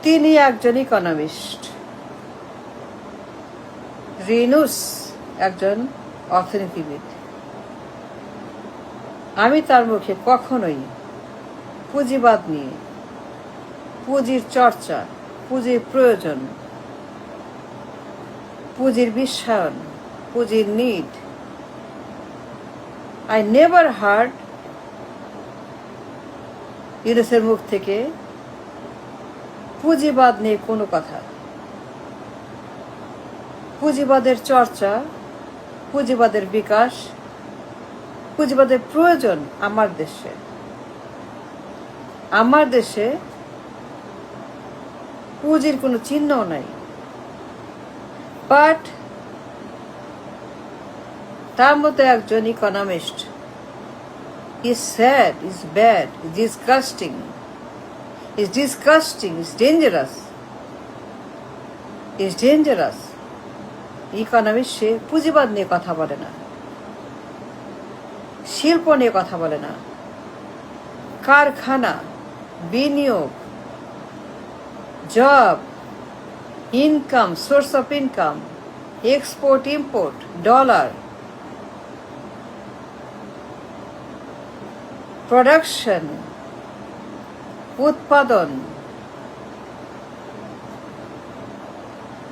তিনি একজন ইকোনমিস্ট, রিনুস একজন অর্থনীতিবিদ। আমি তার মুখে কখনোই পুঁজিবাদ নিয়ে, পুঁজির চর্চা, পুঁজির প্রয়োজন, পুঁজির বিশ্বায়ন, পুঁজির নিড, I never heard ইউনুসের মুখ থেকে পুঁজিবাদ নিয়ে কোনো কথা। পুঁজিবাদের চর্চা, পুঁজিবাদের বিকাশ, পুঁজিবাদের প্রয়োজন আমার দেশে পুঁজির কোনো চিহ্নও নাই। বাট তার মতো একজন economist is sad, is bad, is disgusting, is dangerous. Economist সে পুঁজিবাদ নিয়ে কথা বলে না, শিল্প নিয়ে কথা বলে না, কারখানা, বিনিয়োগ, job, income, source of income, export import, dollar, production, উৎপাদন।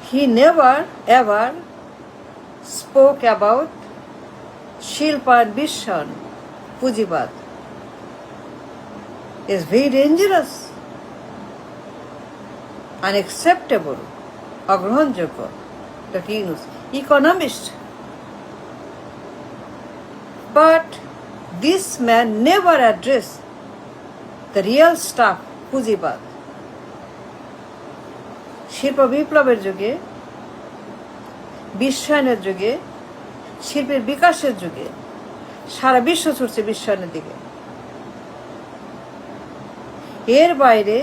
He never ever spoke about শিল্প আর বিশ্বায়ন, পুঁজিবাদ। Is very dangerous, unacceptable, অগ্রহণযোগ্য। Dr. Yunus, economist. But this man never addressed the real stuff, পুঁজিবাদ। শিল্প বিপ্লবের যুগে, বিশ্বায়নের যুগে, শিল্পের বিকাশের যুগে সারা বিশ্ব ছুটছে বিশ্বায়নের দিকে। এর বাইরে,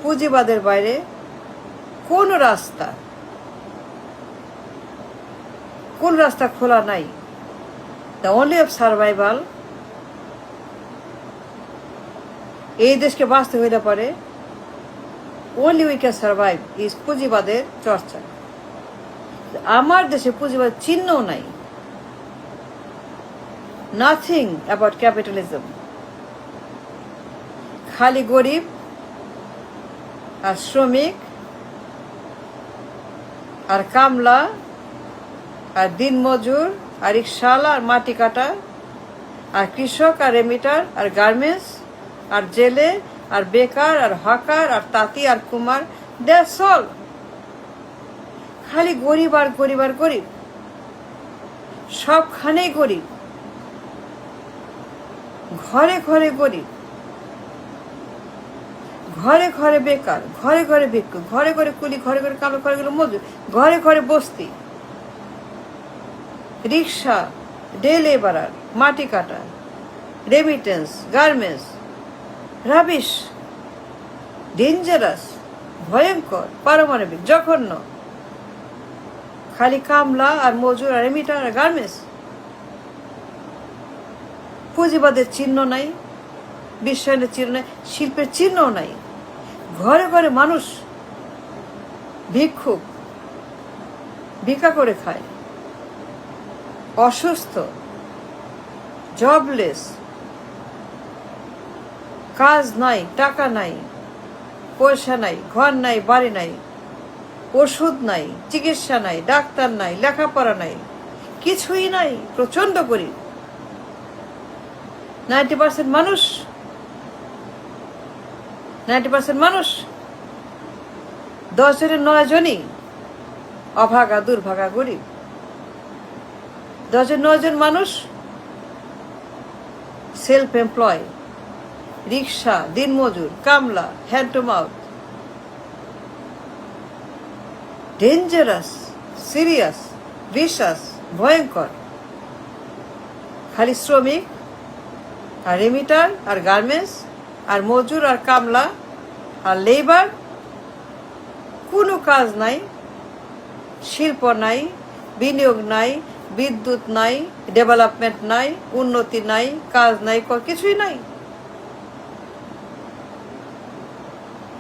পুঁজিবাদের বাইরে কোন রাস্তা খোলা নাই। The only of survival, এই দেশকে বাঁচতে হইলে পারে only we can survive is পুঁজিবাদের চর্চা। আমার দেশে পুঁজিবাদ চিহ্নও নাই। Nothing about capitalism. খালি গরিব আর শ্রমিক আর কামলা আর দিনমজুর আর রিক্সাওয়ালা আর মাটি কাটা আর কৃষক আর রেমিটার আর গার্মেন্টস আর জেলে আর বেকার আর হকার আর তাঁতি আর কুমার, দ্যাটস অল। খালি গরিব আর গরিব আর গরিব, সবখানেই গরিব, ঘরে ঘরে গরিব, ঘরে ঘরে বেকার, ঘরে ঘরে ভিক্ষু, ঘরে ঘরে কুলি, ঘরে ঘরে কামলা, ঘরে ঘরে মজুর, ঘরে ঘরে বস্তি, রিক্সা, ডে লেবারার, মাটি কাটা, রেমিটেন্স, গার্মেন্টস, রাবিশ, ডেঞ্জারাস, ভয়ঙ্কর, পারমাণবিক, জঘন্য। খালি কামলা আর মজুর আর রেমিটার আর গার্মেন্টস। পুঁজিবাদের চিহ্ন নাই, বিশ্বায়নের চিহ্ন নাই, শিল্পের চিহ্নও নাই। ঘরে ঘরে মানুষ ভিক্ষুক, ভিক্ষা করে খায়, অসুস্থ, জবলেস, কাজ নাই, টাকা নাই, পয়সা নাই, ঘর নাই, বাড়ি নাই, ওষুধ নাই, চিকিৎসা নাই, ডাক্তার নাই, লেখাপড়া নাই, কিছুই নাই, প্রচন্ড গরিব। 90% মানুষ 10 জনের 9 জনই অভাগা, দুর্ভাগা, গরিব। 10 জন 9 জন মানুষ সেলফ এমপ্লয়, রিক্সা, দিনমজুর, কামলা, hand to mouth. Dangerous, serious, vicious, ভয়ঙ্কর। খালি শ্রমিক আর রেমিটার আর গার্মেন্টস আর মজুর আর কামলা আর লেবার, কোনো কাজ নাই, শিল্প নাই, বিনিয়োগ নাই, বিদ্যুৎ নাই, ডেভেলপমেন্ট নাই, উন্নতি নাই, কাজ নাই, কিছুই নাই।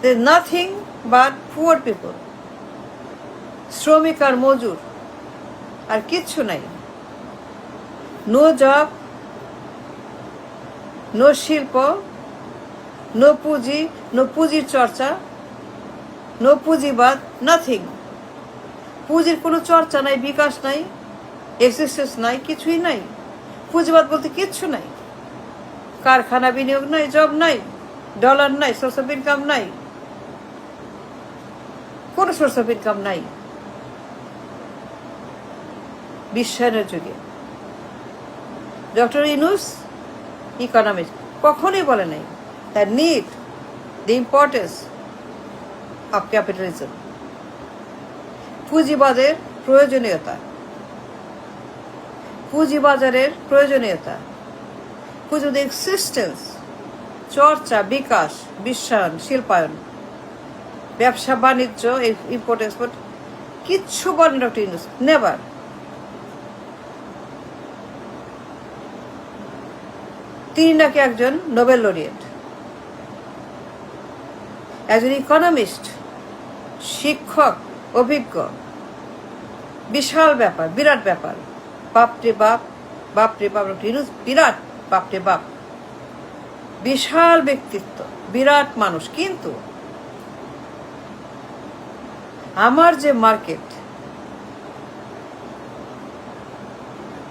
There is nothing but poor people. শ্রমিক আর মজুর, আর কিচ্ছু নাই। নো জব, নো শিল্প, নো পুঁজি, নো পুঁজির চর্চা, নো পুঁজিবাদ, নাথিং। পুঁজির কোনো চর্চা নাই, বিকাশ নাই, এক্সিস্টেন্স নাই, কিছুই নাই। পুঁজিবাদ বলতে কিচ্ছু নাই। কারখানা বিনিয়োগ নাই, জব নাই, ডলার নাই, সোর্স অফ ইনকাম নাই, কোনো সোর্স অফ ইনকাম নাই বিশ্বায়নের যুগে। ডক্টর ইউনূস ইকোনমিক্স কখনোই বলে নাই the need, the importance of capitalism, পুঁজিবাদের প্রয়োজনীয়তা, পুঁজিবাজারের প্রয়োজনীয়তা, পুঁজিবাদের এক্সিস্টেন্স, চর্চা, বিকাশ, বিশ্বায়ন, শিল্পায়ন, ব্যবসা বাণিজ্য, ইম্পোর্ট এক্সপোর্ট, কিচ্ছু বলেন ডক্টর ইউনূস, নেভার। তিনি নাকি একজন নোবেল লরিয়েট, একজন ইকোনমিস্ট, শিক্ষক, অভিজ্ঞ, বিশাল ব্যাপার, বিরাট ব্যাপার। বাপরে বাপ, বাপরে বাপ, ডক্টর ইউনূস বিরাট, বাপরে বাপ, বিশাল ব্যক্তিত্ব, বিরাট মানুষ। কিন্তু আমার যে মার্কেট,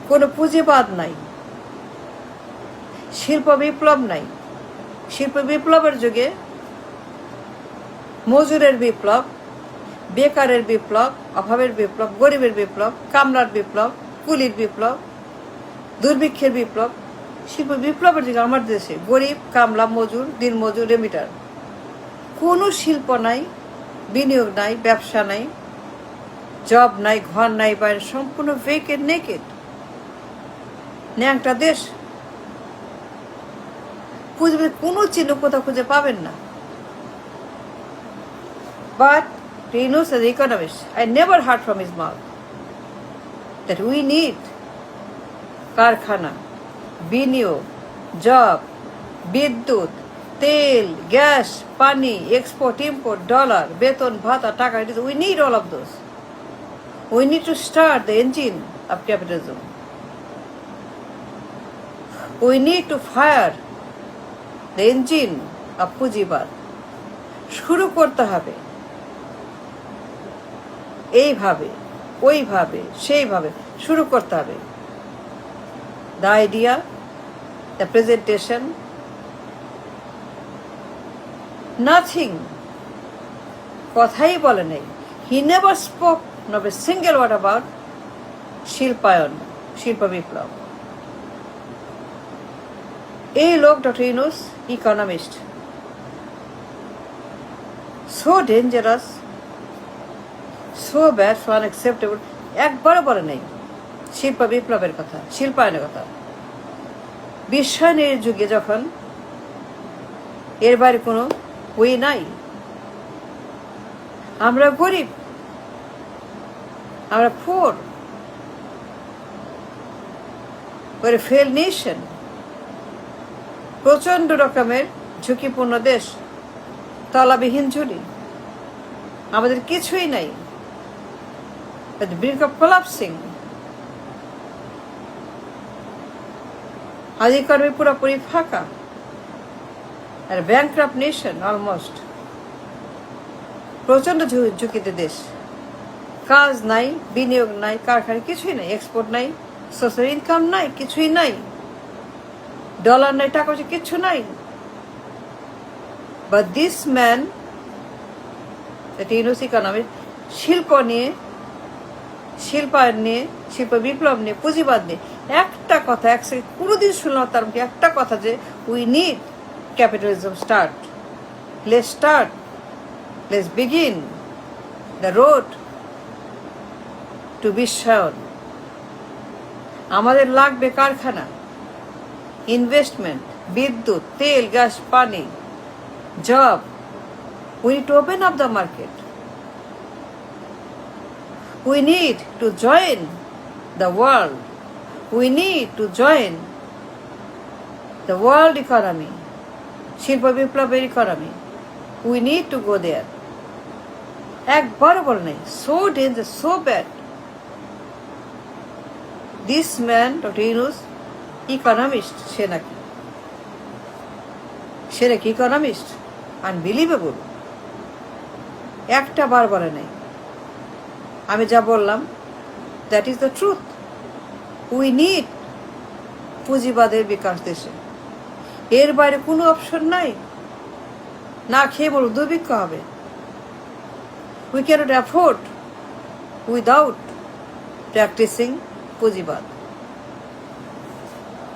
কোনো পুঁজিবাদ নাই, শিল্প বিপ্লব নাই। শিল্প বিপ্লবের যুগে মজুরের বিপ্লব, বেকারের বিপ্লব, অভাবের বিপ্লব, গরিবের বিপ্লব, কামলার বিপ্লব, কুলির বিপ্লব, দুর্ভিক্ষের বিপ্লব। শিল্প বিপ্লবের যুগে আমার দেশে গরিব, কামলা, মজুর, দিনমজুর, রেমিটার, কোনো শিল্প নাই, বিনিয়োগ নাই, ব্যবসা নাই, জব নাই, ঘর নাই, বাইরে সম্পূর্ণ ভেকেন্ট, নেকেড, ন্যাংটা দেশ। খুঁজবে, কোনো চিহ্ন কোথাও খুঁজে পাবেন না। But Reynolds as an economist, I never heard from his mouth that we need কারখানা, বিনিয়োগ, জব, বিদ্যুৎ, তেল, গ্যাস, পানি, এক্সপোর্ট, ইম্পোর্ট, ডলার, বেতন, ভাতা, টাকা। We need all of those. We need to start the engine of capitalism. We need to fire the engine of পুঁজিবাদ। শুরু করতে হবে এইভাবে, ওইভাবে, সেইভাবে শুরু করতে হবে। The idea, the presentation, nothing, কথাই বলে নেই। He never spoke not a single word about শিল্পায়ন, শিল্প বিপ্লব। এই লোক doctor Yunus economist, so dangerous, so bad, so unacceptable, একবারও বলে নেই শিল্প বিপ্লবের কথা, শিল্পায়নের কথা। বিশ্বায়নের যুগে যখন এর বাইরে কোনো ওয়ে নাই, আমরা গরিব, আমরা poor, we're a failed nation, প্রচন্ড রকমের ঝুঁকিপূর্ণ দেশ, তলাবিহীন ঝুলি, আমাদের কিছুই নাই, at the brink of collapsing. আজ ইকোনমি পুরোপুরি ফাঁকা, আর ব্যাংক্রাপ্ট নেশন অলমোস্ট, প্রচন্ড ঝুঁকিতে দেশ। কাজ নাই, বিনিয়োগ নাই, কারখানা কিছুই নাই, এক্সপোর্ট নাই, সোশ্যাল ইনকাম নাই, কিছুই নাই, ডলার নাই, টাকা পয়সা কিচ্ছু নাই। But this man, Yunus economist, শিল্প নিয়ে, শিল্পায়ন নিয়ে, শিল্প বিপ্লব নিয়ে, পুঁজিবাদ নিয়ে একটা কথা, এক সেকেন্ড কোনোদিন শুনলাম তার মুখে একটা কথা যে we need capitalism start, let's start, let's begin the road to বিশ্বায়ন। আমাদের লাগবে কারখানা, ইনভেস্টমেন্ট, বিদ্যুৎ, তেল, গ্যাস, পানি, job. We need to open up the market. We need to join the world. We need to join the world economy, শিল্প বিপ্লবের ইকোনমি। We need to go there. একবারও বলে নাই so danger, so bad. This man doctor Yunus economist, সে নাকি economist? Unbelievable. একটা বার বলে নাই। আমি যা বললাম that is the truth. We need পুঁজিবাদের বিকাশ দেশে, এর বাইরে কোনো অপশন নাই। না খেয়ে বলব দুর্ভিক্ষ হবে। We cannot afford without practising পুঁজিবাদ।